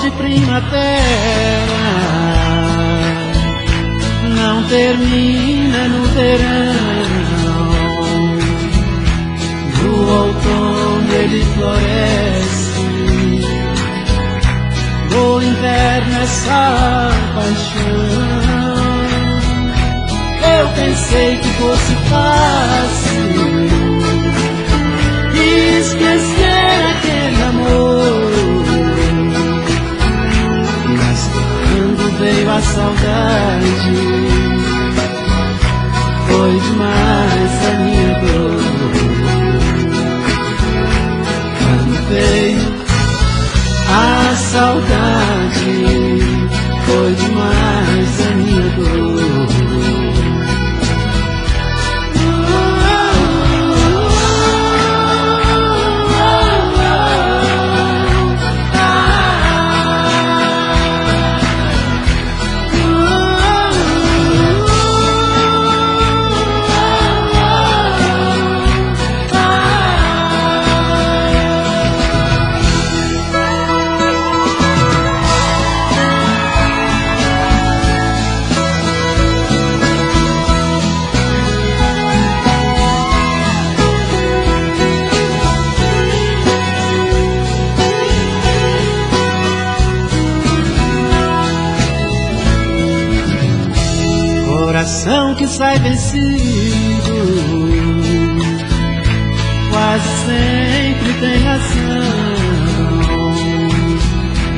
de primavera não termina no verão. No outono ele floresce, no inverno é só paixão. Eu pensei que fosse fácil esquecer aquele amor, mas quando veio a saudade, foi demais a minha dor. Quando veio a saudade, foi demais a minha dor. Coração que sai vencido quase sempre tem razão,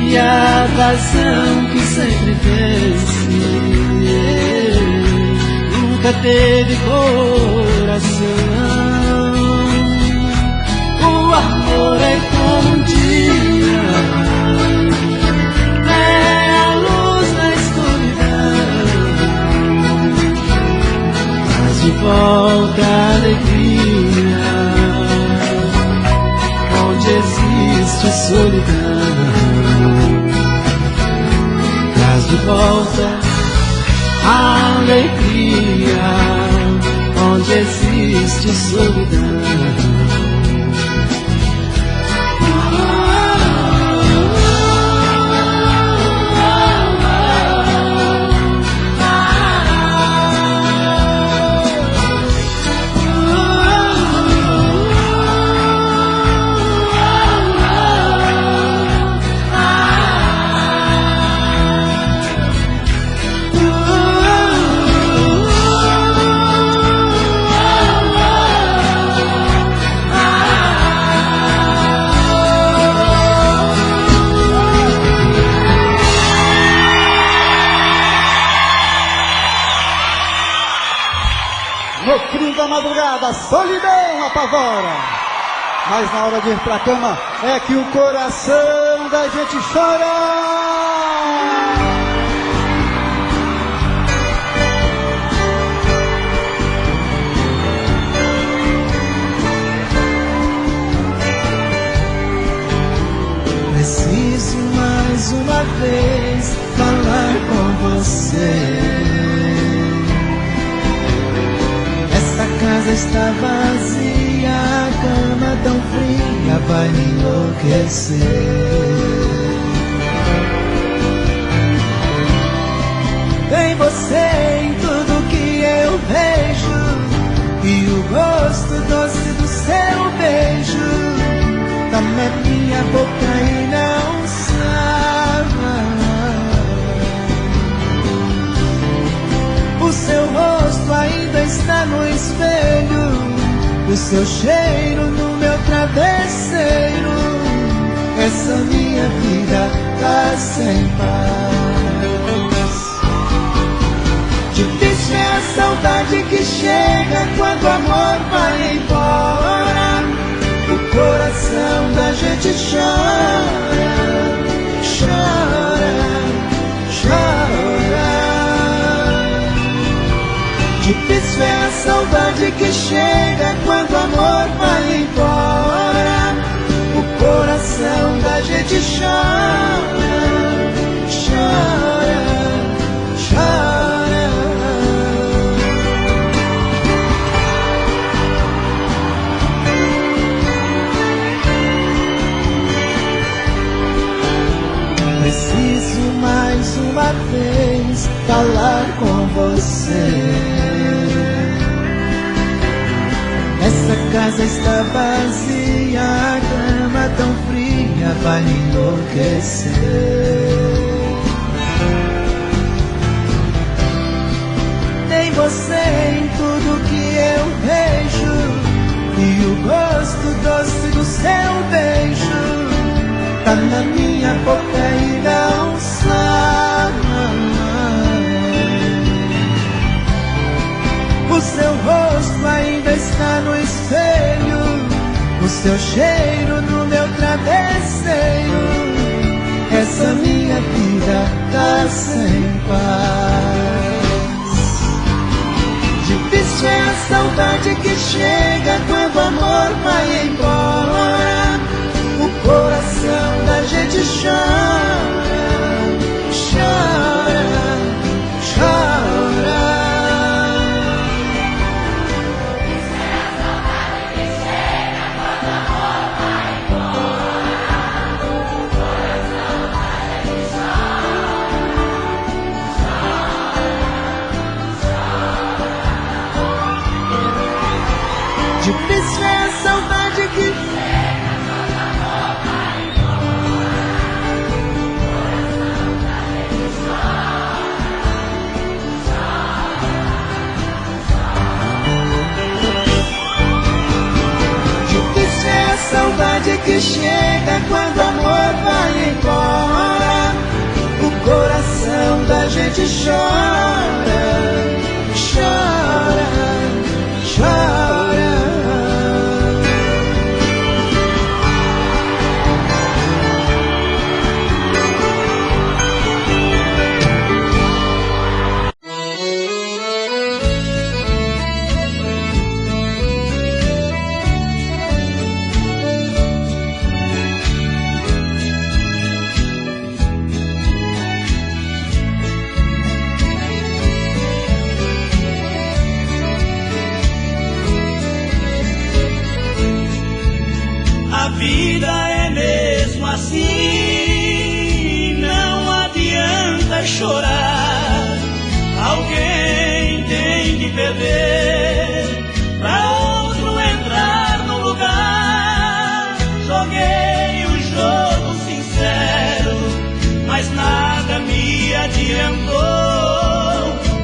e a razão que sempre vence nunca teve coração. O amor é como um dia, é a luz na escuridão, de volta a alegria, onde existe solidão. Traz de volta a alegria, onde existe solidão. No frio da madrugada, solidão apavora, mas na hora de ir pra cama é que o coração da gente chora. Preciso mais uma vez falar com você. Essa casa está vazia, a cama tão fria vai me enlouquecer. Tem você em tudo que eu vejo, e o gosto doce do seu beijo tá na minha boca e não sai. O seu rosto ainda está no espelho, o seu cheiro no meu travesseiro. Essa minha vida tá sem paz. Difícil é a saudade que chega quando o amor vai embora. O coração da gente chora, chora, chora. Difícil é a saudade que chega quando o amor vai embora. O coração da gente chora, chora, chora. vez falar com você. Essa casa está vazia, a cama tão fria vai me enlouquecer. Tem você em tudo que eu vejo, e o gosto doce do seu beijo tá na minha boca e não sai. O seu rosto ainda está no espelho, o seu cheiro no meu travesseiro. Essa minha vida tá sem paz. Difícil é a saudade que chega quando o amor vai embora. O coração da gente chora, chora, chora. Difícil é a saudade que Difícil é a saudade que chega quando o amor vai embora. O coração da gente chora, chora, chora. A vida é mesmo assim, não adianta chorar. Alguém tem que perder pra outro entrar no lugar. Joguei o jogo sincero, mas nada me adiantou.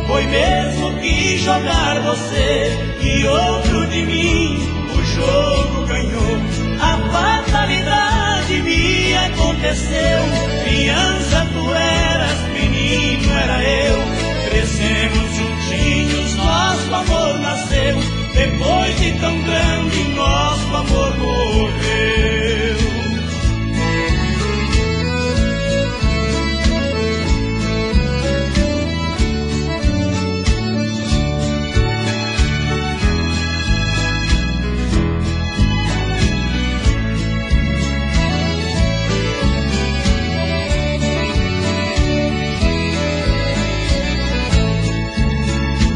Foi mesmo que jogar você e outro de mim, o jogo ganhou. A fatalidade me aconteceu. Criança tu eras, menino era eu. Crescemos juntinhos, nosso amor nasceu. Depois de tão grande, nosso amor morreu.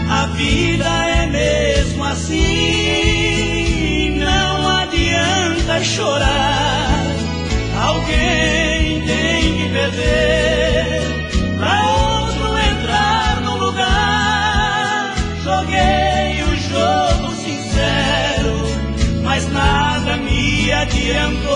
A vida é mesmo assim, não adianta chorar. Alguém tem que perder pra outro entrar no lugar. Joguei o jogo sincero, mas nada me adiantou.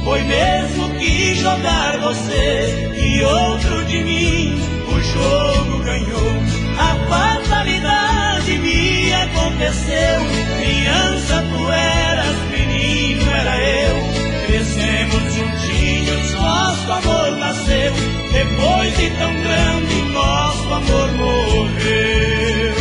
Foi mesmo que jogar você e outro de mim, o jogo ganhou. A fatalidade me aconteceu. Criança tu eras, menino era eu. Crescemos juntinhos, nosso amor nasceu. Depois de tão grande, nosso amor morreu.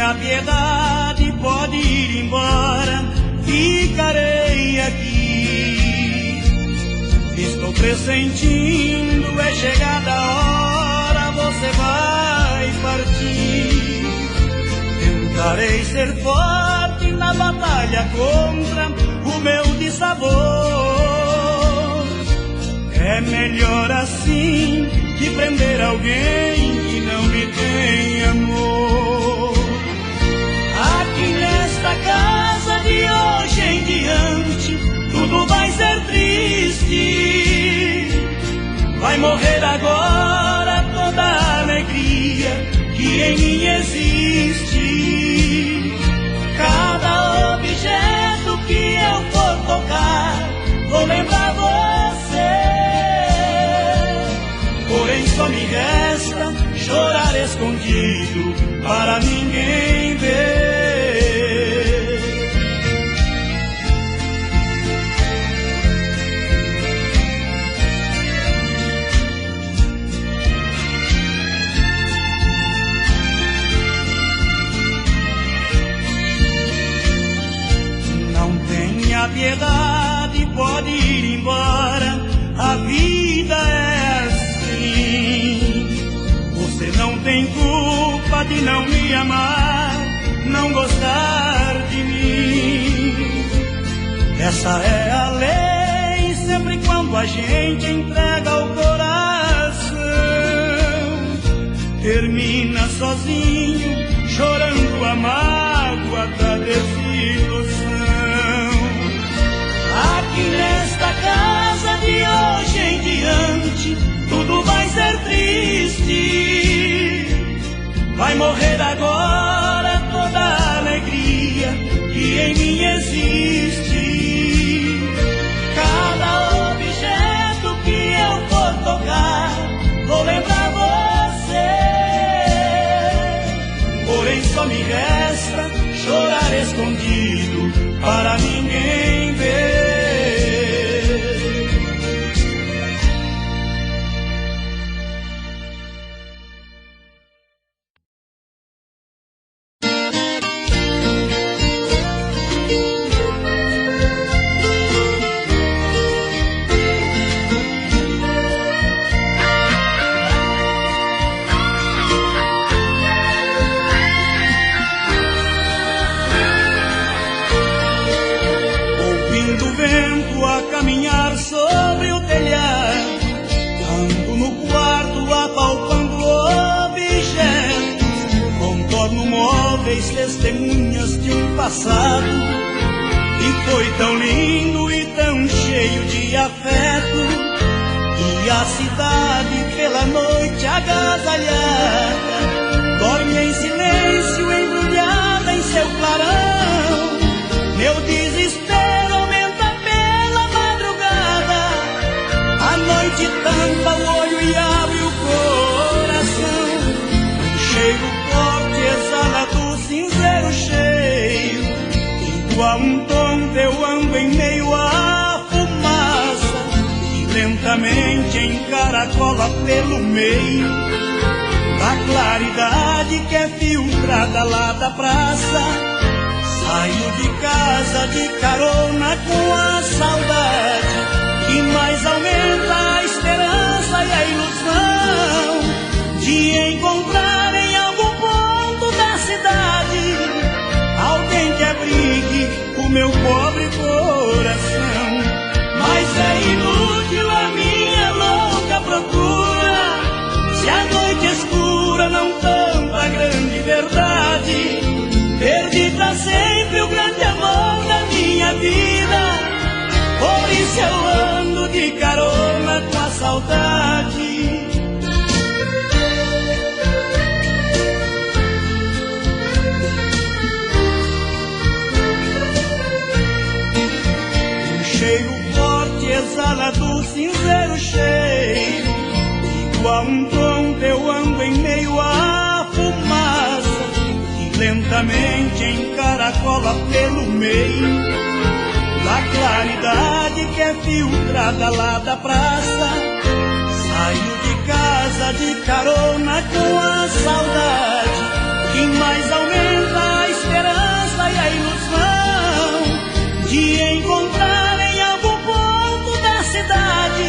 A piedade pode ir embora, ficarei aqui. Estou pressentindo, é chegada a hora, você vai partir. Tentarei ser forte na batalha contra o meu dissabor. É melhor assim que prender alguém que não me tem amor. Aqui nesta casa de hoje em diante tudo vai ser triste. Vai morrer agora toda a alegria que em mim existe. Cada objeto que eu for tocar, vou lembrar você. Porém só me resta chorar escondido para ninguém ver. A piedade pode ir embora, a vida é assim. Você não tem culpa de não me amar, não gostar de mim. Essa é a lei, sempre quando a gente entrega o coração. Termina sozinho, chorando a mágoa da desilusão. Aqui nesta casa de hoje em diante tudo vai ser triste. Vai morrer agora toda a alegria que em mim existe. Cada objeto que eu for tocar, vou lembrar você. Porém só me resta chorar escondido para ninguém ver. Caminhar sobre o telhado, ando no quarto apalpando objetos, contorno móveis, testemunhas de um passado que foi tão lindo e tão cheio de afeto. E a cidade pela noite agasalhada dorme em silêncio, embrulhada em seu clarão. Meu desespero aumenta pela madrugada, a noite tampa o olho e abre o coração. Um cheiro forte exala do cinzeiro cheio, igual um tom eu ando em meio à fumaça, e lentamente encaracola pelo meio da claridade que é filtrada lá da praça. Saio de casa de carona com a saudade, que mais aumenta a esperança e a ilusão de encontrar em algum ponto da cidade alguém que abrigue o meu pobre coração. Mas é inútil a minha louca procura, se a noite escura não tampa a grande verdade. Perdi pra sempre o grande amor da minha vida, por isso eu ando de carona com a saudade. Um cheiro forte exala do cinzeiro cheio, igual um tronco eu ando em meio à fumaça, lentamente encaracola pelo meio da claridade que é filtrada lá da praça. Saio de casa de carona com a saudade, que mais aumenta a esperança e a ilusão de encontrar em algum ponto da cidade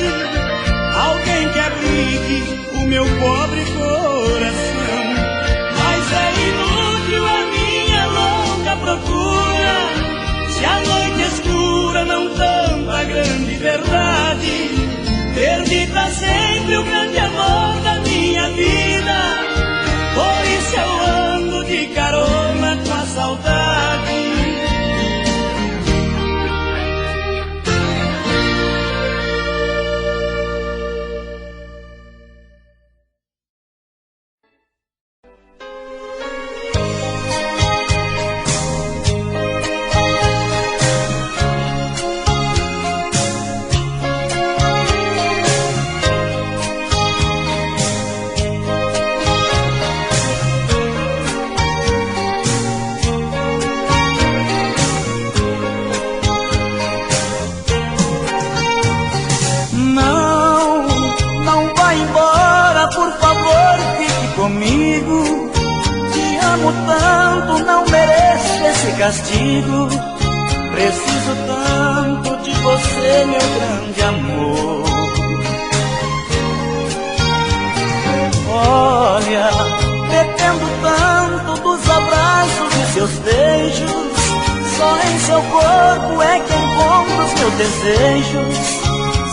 não mereço esse castigo. Preciso tanto de você, meu grande amor. Olha, dependo tanto dos abraços e seus beijos. Só em seu corpo é que encontro os meus desejos.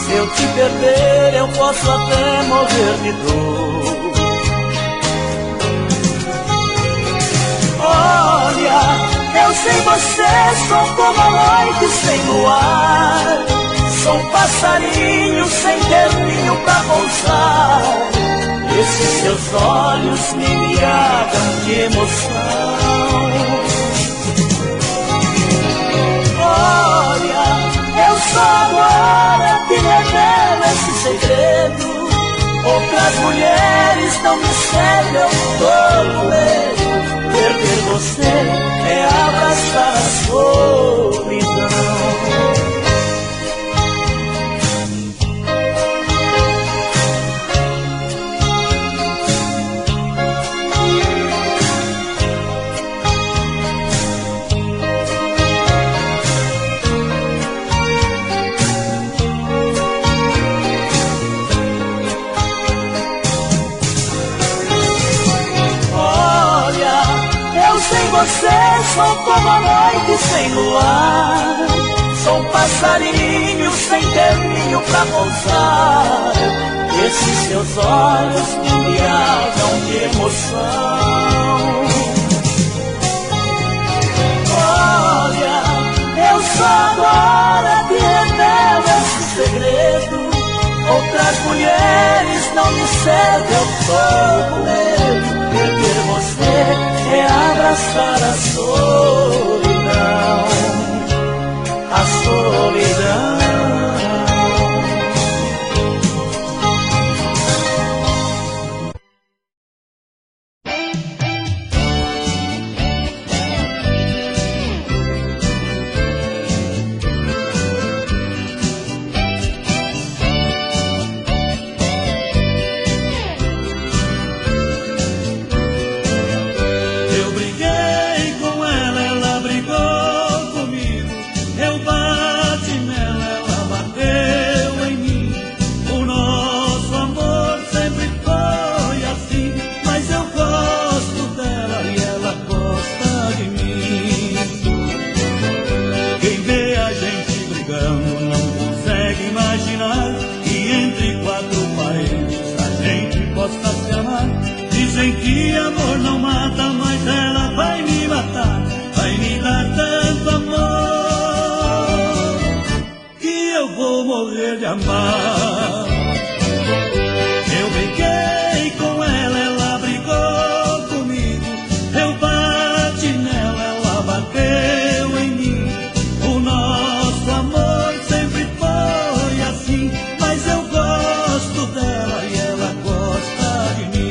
Se eu te perder, eu posso até morrer de dor. Olha, eu sem você sou como a noite sem luar. Sou um passarinho sem ter ninho pra pousar. Esses seus olhos me embriagam de emoção. Olha, eu só agora te revelo esse segredo. Outras mulheres não me cedem, eu tô com medo. Perder você é abraçar a solidão. Você sou como a noite sem luar. Sou um passarinho sem ter ninho pra pousar. Esses seus olhos me embriagam de emoção. Olha, eu só agora te revelo esse segredo. Outras mulheres não me cedem, eu tô com medo. Perder você é abraçar a solidão, a solidão. Dizem que amor não mata, mas ela vai me matar. Vai me dar tanto amor que eu vou morrer de amar. Eu briguei com ela, ela brigou comigo. Eu bati nela, ela bateu em mim. O nosso amor sempre foi assim, mas eu gosto dela e ela gosta de mim.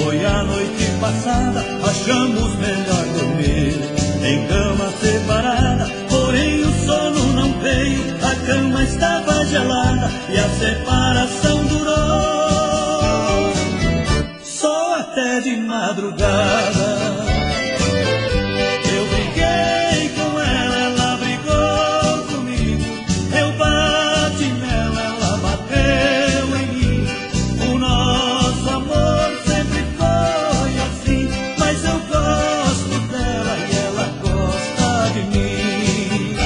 Foi a noite passada, achamos melhor dormir em cama separada, porém o sono não veio, a cama estava gelada e a separação durou só até de madrugada. Eu briguei com ela, ela brigou comigo, eu bati nela, ela bateu em mim. O nosso amor sempre foi assim, mas eu gosto dela e ela gosta de mim.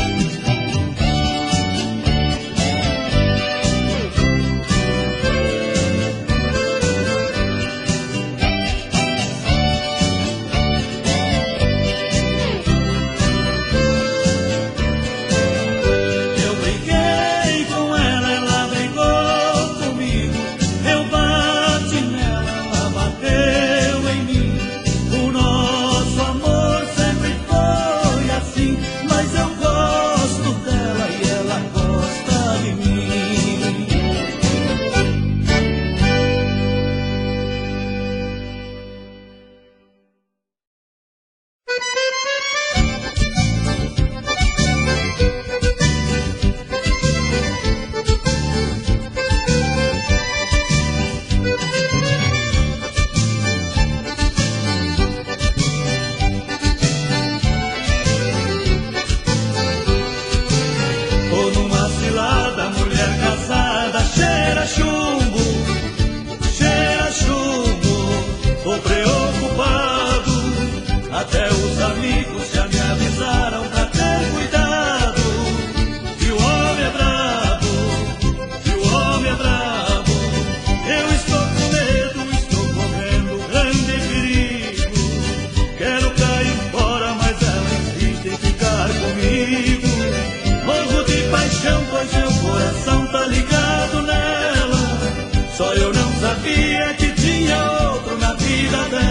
ocupado. Até os amigos já me avisaram pra ter cuidado. Que o homem é bravo, que o homem é bravo. Eu estou com medo, estou correndo grande perigo. Quero cair fora, mas ela insiste em ficar comigo. Morro de paixão, pois meu coração tá ligado nela. Só eu não sabia que tinha outro na vida dela.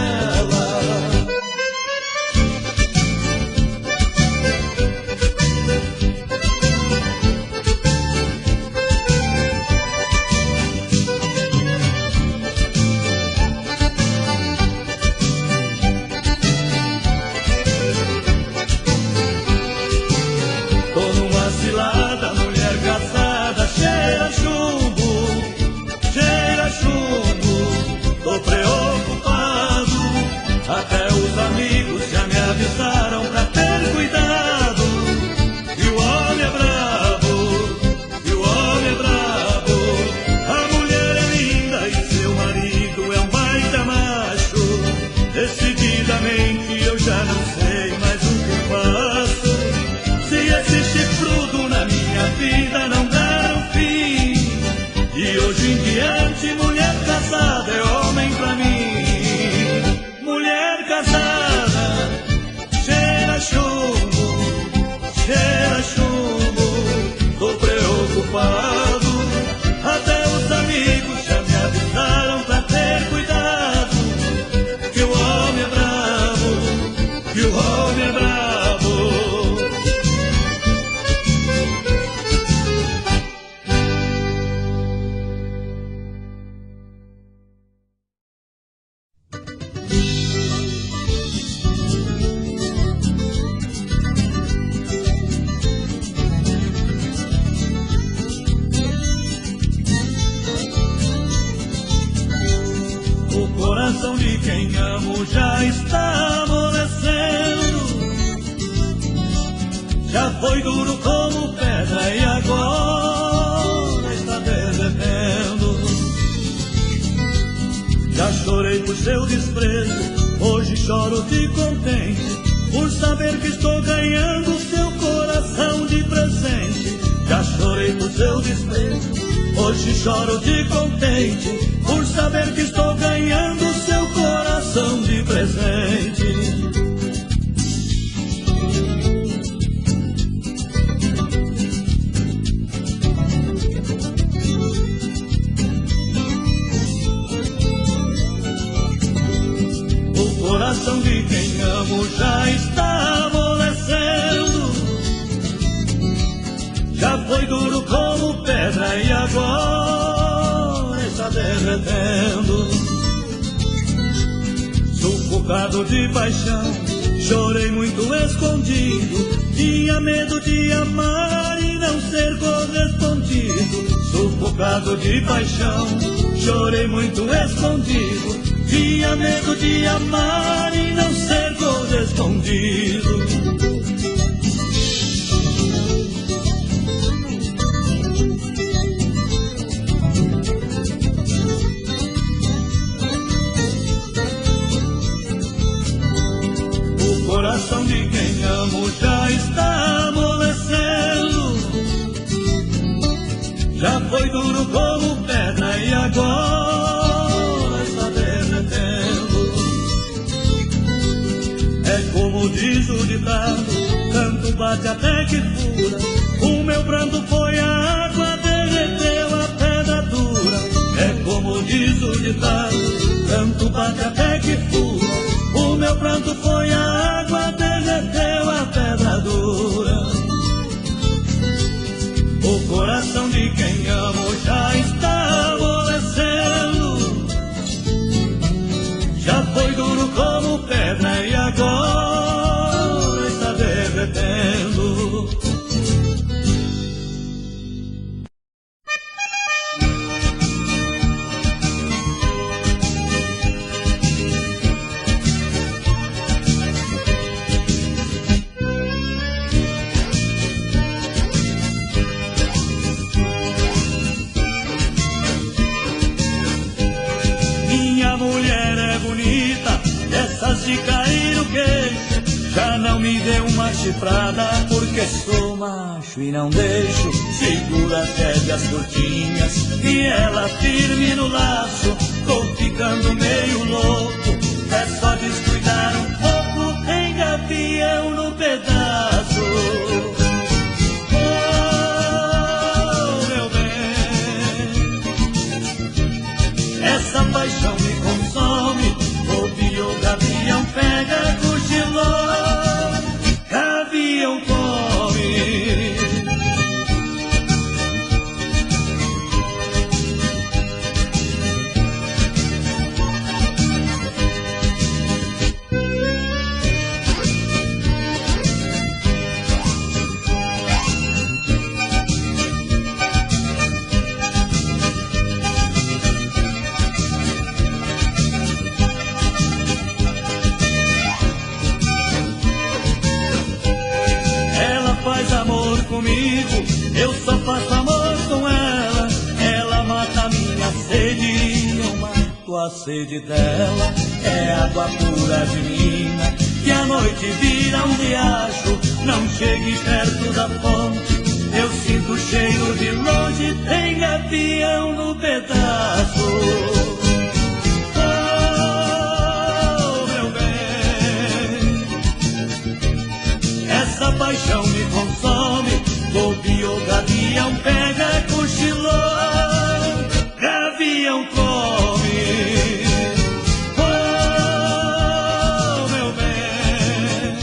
Tô numa cilada, mulher casada, cheira chumbo, cheira chumbo. Tô preocupado, até os amigos já me avisaram pra ter cuidado. E o homem é bravo, e o homem é bravo. A mulher é linda e seu marido é um baita macho. Decididamente eu já não sei mais o que faço. Se esse chifrudo na minha vida não der um fim, de hoje em diante mulher casada é homem pra mim. Mulher casada, cheira chumbo, cheira chumbo. Tô preocupado, até os amigos já me avisaram pra ter cuidado. Que o homem é bravo, que o homem é bravo. O coração de quem amo já está amolecendo. Já foi duro como pedra e agora está derretendo. Já chorei por seu desprezo, hoje choro de contente, por saber que estou ganhando seu coração de presente. Já chorei por seu desprezo, hoje choro de contente, por saber que estou ganhando seu coração de presente. O coração de quem amo já está amolecendo. Já foi duro como pedra e agora está derretendo. Sufocado de paixão, chorei muito escondido. Tinha medo de amar e não ser correspondido. Sufocado de paixão, chorei muito escondido. Tinha medo de amar e não ser correspondido. O coração de quem amo já está amolecendo. Já foi duro como pedra e agora está derretendo. É como diz o ditado, tanto bate até que fura. O meu pranto foi a água, derreteu a pedra dura. É como diz o ditado, tanto bate até que fura. O meu pranto foi a água, derreteu a pedra dura. O coração de quem amo já está amolecendo. Já foi duro como pedra e agora está derretendo. de cair o queixo, já não me dê uma chifrada, porque sou macho e não deixo. Segura até as curtinhas e ela firme no laço. Tô ficando meio louco, é só descuidar um pouco, tem gavião no pedaço. Oh, meu bem, essa paixão me consome. Ouvi o gavião pega, cochilou, gavião come. Comigo, eu só faço amor com ela. Ela mata a minha sede, eu mato a sede dela. É água pura de mina, que a noite vira um riacho. Não chegue perto da fonte, eu sinto o cheiro de longe. Tem gavião no pedaço. Oh, meu bem, essa paixão me consome. Ouvi o gavião pega, cochilou, gavião come. Oh, meu bem,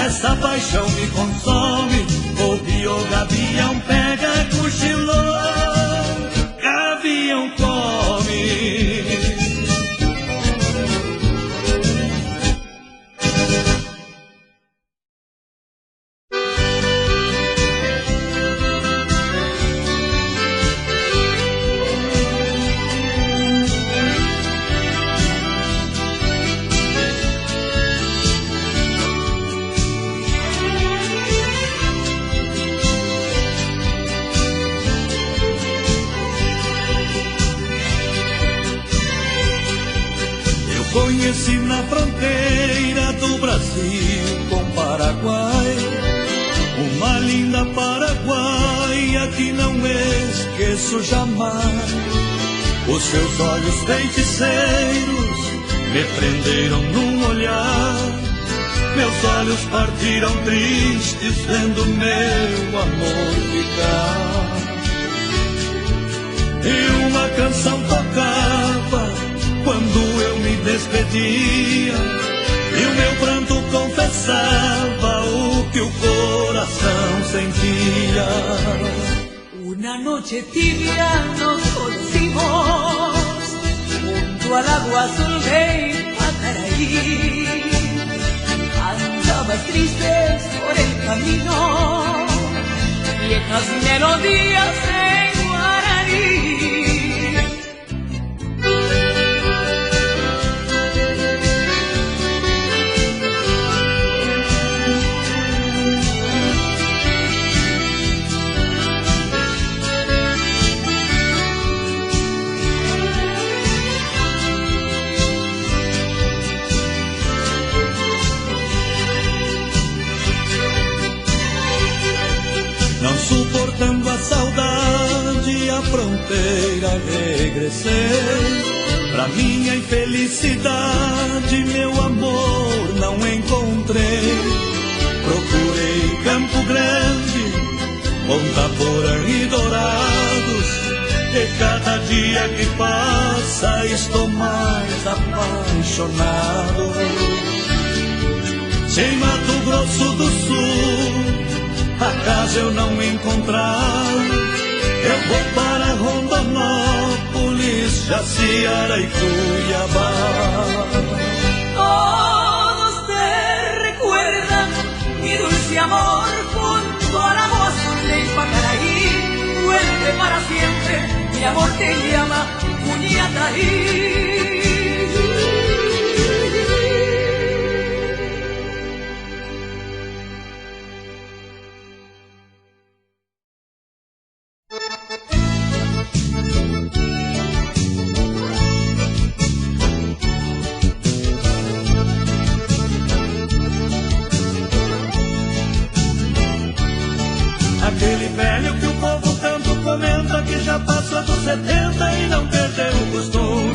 essa paixão me consome. Ouvi o gavião pega, cochilou, gavião come. Conheci na fronteira do Brasil com Paraguai uma linda paraguaia que não esqueço jamais. Os seus olhos feiticeiros me prenderam num olhar. Meus olhos partiram tristes vendo meu amor ficar. E uma canção tocava quando eu me despedia, e o meu pranto confessava o que o coração sentia. Una noche tibia nos conocimos junto al agua azul de Ipacaraí. Andabas tristes por el camino, viejas melodías en guaraní. Não suportando a saudade, a fronteira regressei. Pra minha infelicidade, meu amor não encontrei. Procurei Campo Grande, Ponta Porã e Dourados, e cada dia que passa estou mais apaixonado. Se em Mato Grosso do Sul acaso eu não encontrar, eu vou para Rondonópolis, Jaciara e Cuiabá. Todos te recuerdan mi dulce amor junto al agua azul de Ipacaraí. Vuelve para siempre, mi amor te llama, Cuñataí. 70 e não perdeu o costume.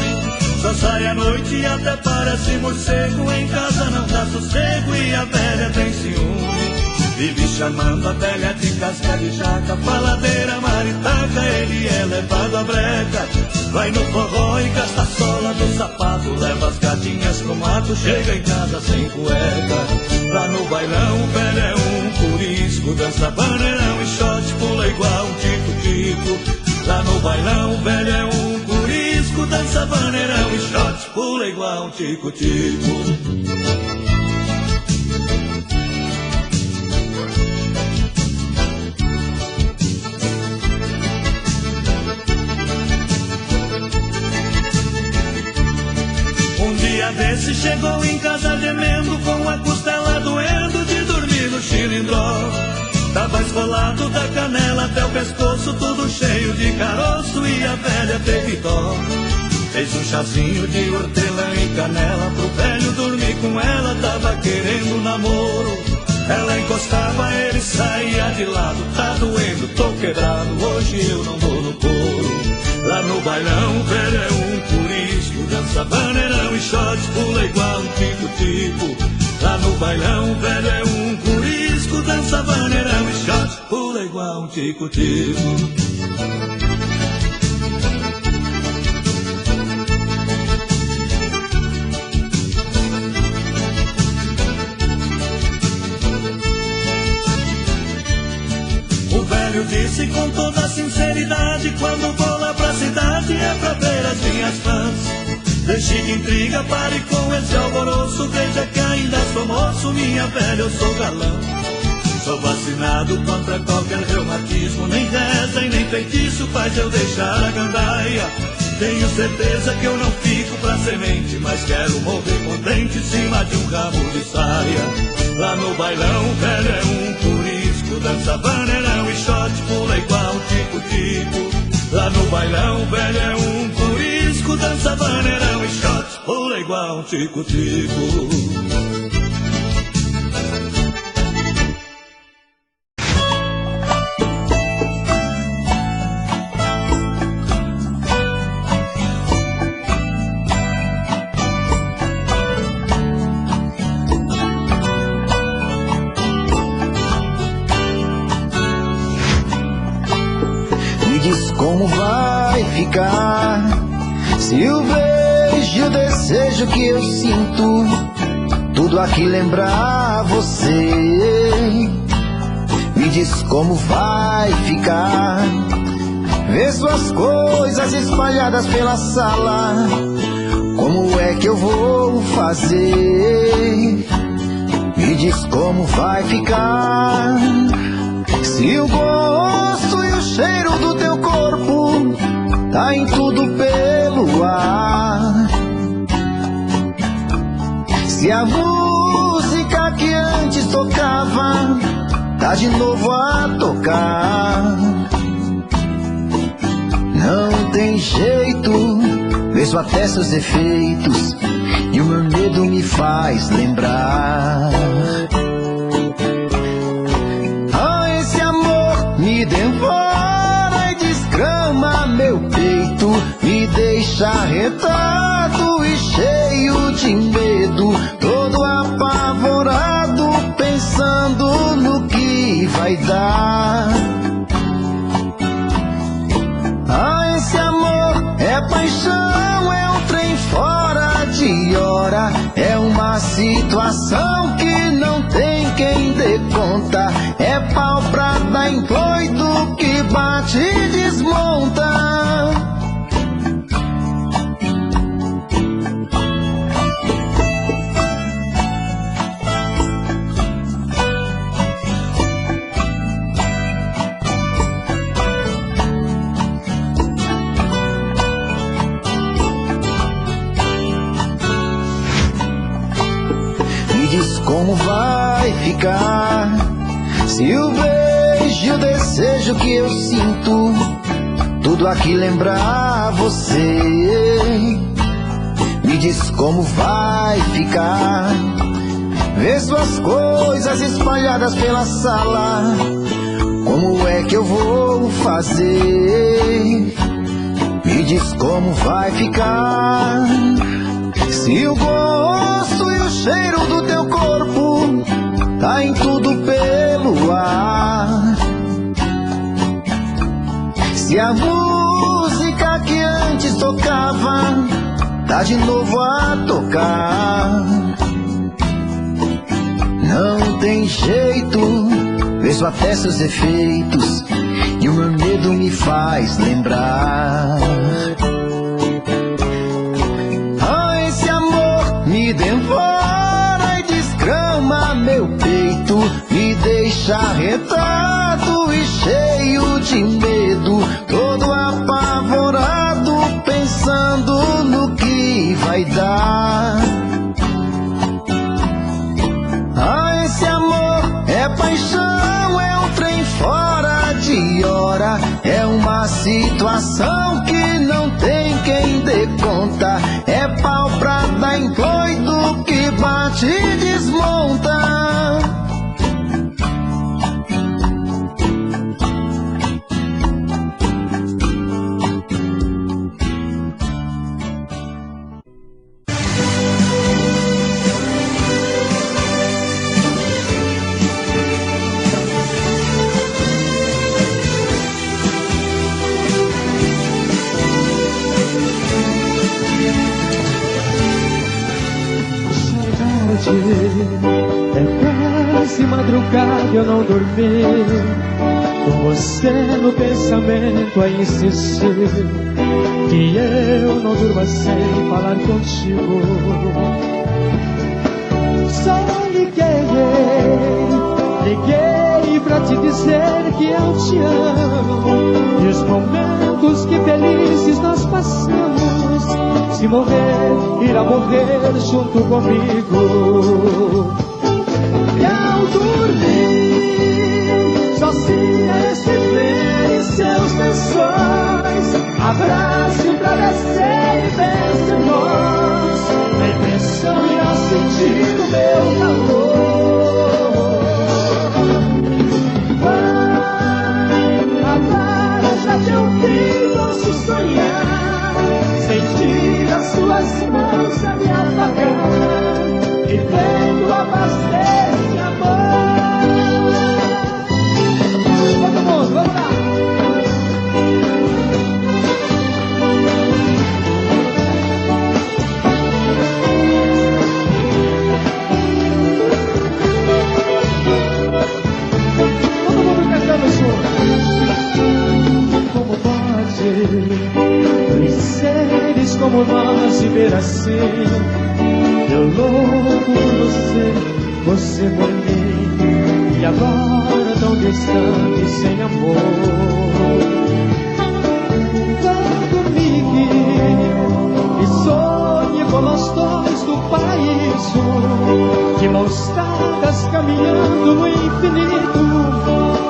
Só sai à noite e até parece morcego. Em casa não dá sossego e a velha tem ciúme. Vive chamando a velha de casca de jaca, faladeira, maritaca, ele é levado à breca. Vai no forró e gasta a sola do sapato, leva as gatinhas pro mato, chega em casa sem cueca. Lá no bailão o velho é um curisco, dança bandeirão e shot, pula igual um tico-tico. Lá no bailão o velho é um curisco, dança bandeirão e shot, pula igual um tico-tico. Desse chegou em casa gemendo, com a costela doendo de dormir no chilindró. Tava esfolado da canela até o pescoço, tudo cheio de caroço, e a velha teve dó. Fez um chazinho de hortelã e canela pro velho dormir com ela, tava querendo namoro. Ela encostava, ele saía de lado, tá doendo, tô quebrado, hoje eu não vou no couro. Lá no bailão o velho é um curisco, dança bandeirão e shot, pula igual um tico-tico. Lá no bailão o velho é um curisco, dança bandeirão e shot, pula igual um tico-tico. Disse com toda sinceridade, quando vou lá pra cidade é pra ver as minhas fãs. Deixe que intriga, pare com esse alvoroço, veja que ainda sou moço, minha velha, eu sou galã. Sou vacinado contra qualquer reumatismo, nem reza e nem feitiço faz eu deixar a gandaia. Tenho certeza que eu não fico pra semente, mas quero morrer contente em cima de um ramo de saia. Lá no bailão o velho é um curisco, dança bandeirão e shot, pula igual um tico-tico. Lá no bailão o velho é um curisco, dança bandeirão e shot, pula igual um tico-tico. Como vai ficar se o beijo, o desejo que eu sinto, tudo aqui lembrar você? Me diz como vai ficar ver suas coisas espalhadas pela sala. Como é que eu vou fazer? Me diz como vai ficar se o gosto e o cheiro do teu corpo tá em tudo pelo ar. Se a música que antes tocava tá de novo a tocar. Não tem jeito, vejo até seus efeitos e o meu medo me faz lembrar. Me devora e desgrama meu peito, me deixa arretado e cheio de medo, todo apavorado, pensando no que vai dar. Ah, esse amor é paixão, é um trem fora de hora, é uma situação que não tem quem dê conta, é pau pra dar em doido que bate e desmonta. Me diz como vai ficar se o beijo, o desejo que eu sinto, tudo aqui lembrar você? Me diz como vai ficar ver suas coisas espalhadas pela sala. Como é que eu vou fazer? diz como vai ficar. Se o gosto e o cheiro do teu corpo tá em tudo pelo ar. Se a música que antes tocava tá de novo a tocar. Não tem jeito, vejo até seus defeitos e o meu medo me faz lembrar. Ah, esse amor me devora e desgrama meu peito, me deixa arretado e cheio de medo, todo apavorado, pensando no que vai dar. Ah, esse amor é paixão, é um trem fora de hora, é uma situação que não tem quem dê conta, é pau pra dar em doido que bate e desmonta. É quase madrugada, eu não dormi, com você no pensamento a insistir, que eu não durma sem falar contigo. Só liguei pra te dizer que eu te amo, e os momentos que felizes nós passamos, se morrer, irá morrer junto comigo. E ao dormir, sozinha estive em seus lençóis, abraço e travesseiro e vencedores, a impressão irá sentir o meu calor. Vai, agora já te ouvi, posso sonhar, sentir as suas mãos a me apagar, e vendo a paz desse amor. Todo mundo, vamos lá! Todo mundo cantando junto. Como pode dois seres como nós se ver assim? Eu louco por você, você por mim, e agora tão distante, sem amor. Vá dormir e sonhe com nós dois do paraíso, de mãos dadas caminhando no infinito,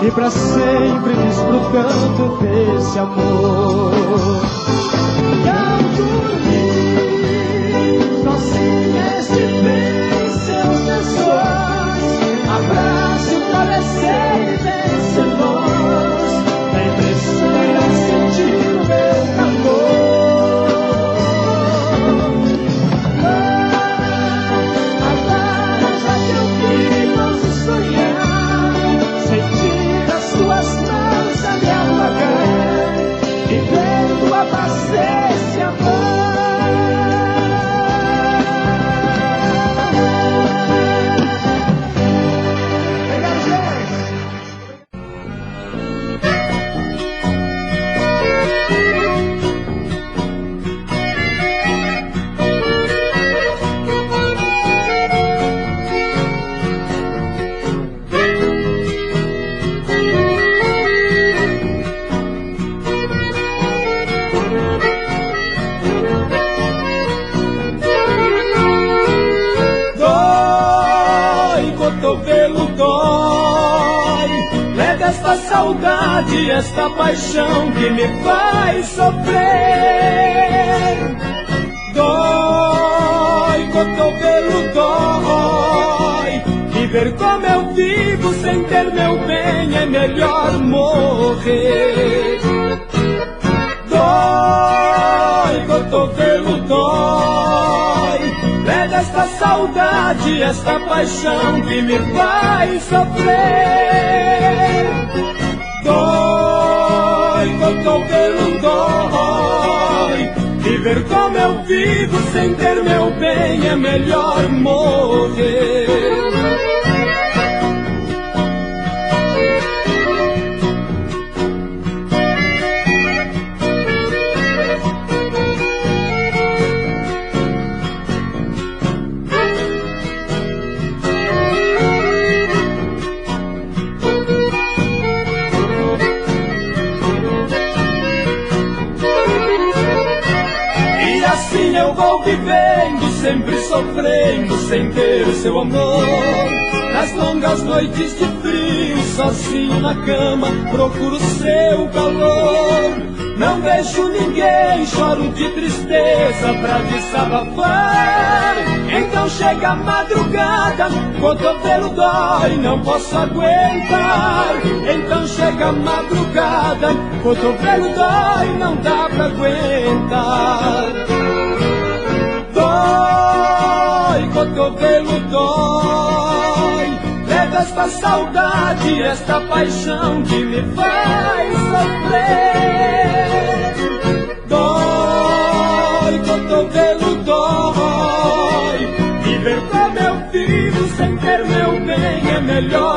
e pra sempre desfrutando desse amor. E ao dormir, sozinha estive em seus lençóis, abraço, travesseiro e vencedores, a impressão irá sentir o meu calor. Agora já te ouvi, posso sonhar, sentir as suas mãos a me apagar, e vendo a paz desse amor. Esta saudade, esta paixão que me faz sofrer. Dói, cotovelo dói, e ver como eu vivo sem ter meu bem é melhor morrer. Dói, Dói, cotovelo, dói. É desta saudade, esta paixão que me faz sofrer. Dói, cotovelo, dói. Viver como eu vivo sem ter meu bem é melhor morrer. Assim eu vou vivendo, sempre sofrendo, sem ter seu amor. Nas longas noites de frio, sozinho na cama, procuro seu calor. Não vejo ninguém, choro de tristeza pra desabafar. Então chega a madrugada, cotovelo dói, não posso aguentar. Então chega a madrugada, cotovelo dói, não dá pra aguentar. Dói, cotovelo dói. Leva esta saudade, esta paixão que me faz sofrer. Dói, cotovelo dói. Viver como eu vivo sem ter meu bem é melhor